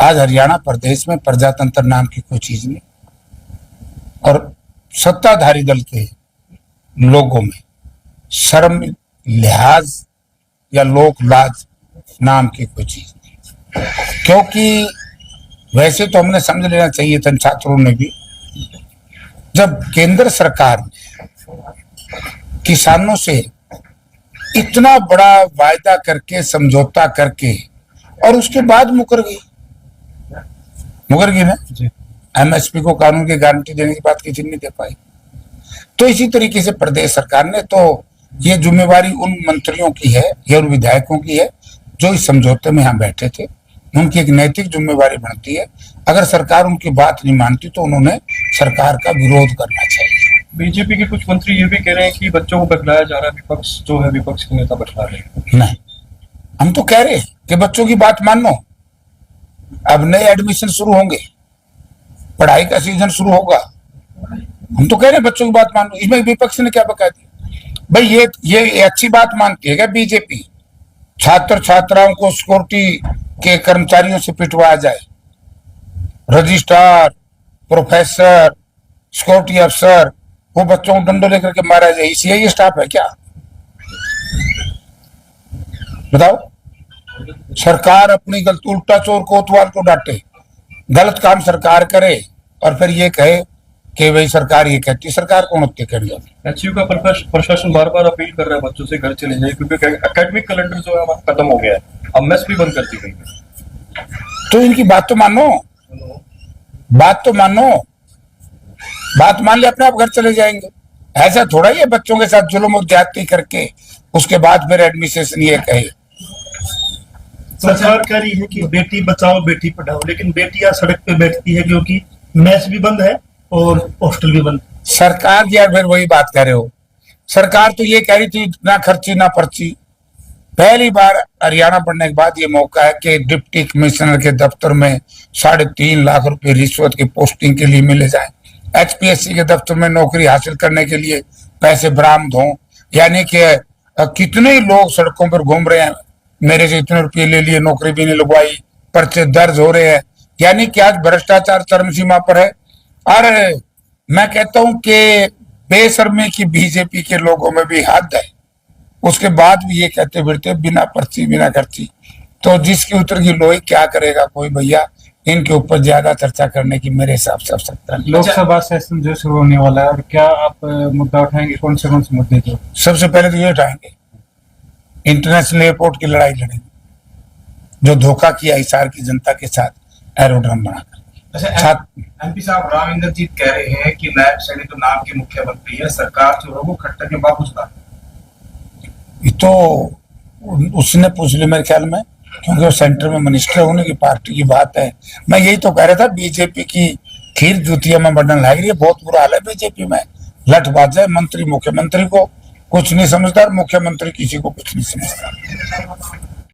आज हरियाणा प्रदेश में प्रजातंत्र नाम की कोई चीज नहीं, और सत्ताधारी दल के लोगों में शर्म, लिहाज या लोक लाज नाम की कोई चीज नहीं। क्योंकि वैसे तो हमने समझ लेना चाहिए था छात्रों ने भी, जब केंद्र सरकार किसानों से इतना बड़ा वायदा करके, समझौता करके, और उसके बाद मुकर गई ना, एमएसपी को कानून की गारंटी देने की बात किसी नहीं दे पाई। तो इसी तरीके से प्रदेश सरकार ने, तो ये जिम्मेवारी उन मंत्रियों की है या उन विधायकों की है जो इस समझौते में यहाँ बैठे थे। उनकी एक नैतिक जिम्मेवारी बनती है, अगर सरकार उनकी बात नहीं मानती तो उन्होंने सरकार का विरोध करना चाहिए। बीजेपी के कुछ मंत्री ये भी कह रहे हैं कि बच्चों को बदलाया जा रहा है, विपक्ष जो है, विपक्ष के नेता बदला रहे हैं। नहीं, हम तो कह रहे हैं कि बच्चों की बात मानो। अब नए एडमिशन शुरू होंगे, पढ़ाई का सीजन शुरू होगा, हम तो कह रहे हैं बच्चों की बात मानो। इसमें विपक्ष ने क्या बका दिया? भाई ये अच्छी बात मानती है क्या बीजेपी? छात्र छात्राओं को सिक्योरिटी के कर्मचारियों से पिटवाया जाए, रजिस्ट्रार, प्रोफेसर, सिक्योरिटी अफसर, वो बच्चों को डंडों लेकर के मारा जाए, ये स्टाफ है क्या? बताओ। सरकार अपनी गलत, उल्टा चोर कोतवाल को डांटे, गलत काम सरकार करे और फिर ये कहे कि भाई सरकार ये कहती। सरकार कौन होती है? एचयू का प्रशासन बार बार अपील कर रहा है बच्चों से घर चले जाए, क्योंकि एकेडमिक कैलेंडर जो है हमारा खत्म हो गया है, अब मेस भी बंद कर दी गई है। तो इनकी बात तो मानो, बात तो मानो, बात मान ले, अपने आप घर चले जाएंगे। ऐसा थोड़ा ही है बच्चों के साथ जुल्म और ज्यादती करके उसके बाद फिर एडमिशन ये कहे। सरकार कह रही है कि बेटी बचाओ बेटी पढ़ाओ, लेकिन बेटियां सड़क पे बैठती है क्योंकि मैच भी बंद है और हॉस्टल भी बंद। सरकार की यार फिर वही बात कर रहे हो। सरकार तो ये कह रही थी ना खर्ची ना पर्ची। पहली बार हरियाणा पढ़ने के बाद ये मौका है कि डिप्टी कमिश्नर के दफ्तर में 3.5 लाख रुपए रिश्वत की पोस्टिंग के लिए मिले जाए, एचपीएससी के दफ्तर में नौकरी हासिल करने के लिए पैसे बरामद हों। यानी कि कितने लोग सड़कों पर घूम रहे हैं, मेरे से इतने रुपये ले लिए, नौकरी भी नहीं लगवाई, पर्चे दर्ज हो रहे हैं। यानी कि आज भ्रष्टाचार चरम सीमा पर है। और मैं कहता हूं कि बेशर्मी की बीजेपी के लोगों में भी हद है, उसके बाद भी ये कहते फिरते बिना पर्ची बिना खर्ची। तो जिसकी उतर की लोही क्या करेगा कोई भैया। इनके ऊपर ज्यादा चर्चा करने की मेरे हिसाब से आवश्यकता नहीं। लोकसभा सेशन जो शुरू होने वाला है, और क्या आप मुद्दा उठाएंगे? कौन से मुद्दे? जो सबसे पहले तो ये उठाएंगे, इंटरनेशनल एयरपोर्ट की लड़ाई लड़ेंगे, जो धोखा किया हिसार की जनता के साथ एरोड्रम बनाकर। अच्छा, एमपी साहब राम इंद्रजीत कह रहे हैं कि नायब सैनी तो नाम के मुख्यमंत्री है, सरकार जो है वो खट्टर के बाप उसका। ये तो उसने पूछ लिया मेरे ख्याल में, क्योंकि वो सेंटर में मिनिस्टर होने की पार्टी की बात है। मैं यही तो कह रहा था, बीजेपी की खीर जूतिया में बढ़ने लग रही है। बहुत बुरा हाल है बीजेपी में, लठबाज है। मंत्री मुख्यमंत्री को कुछ नहीं समझता, मुख्यमंत्री किसी को कुछ नहीं समझता।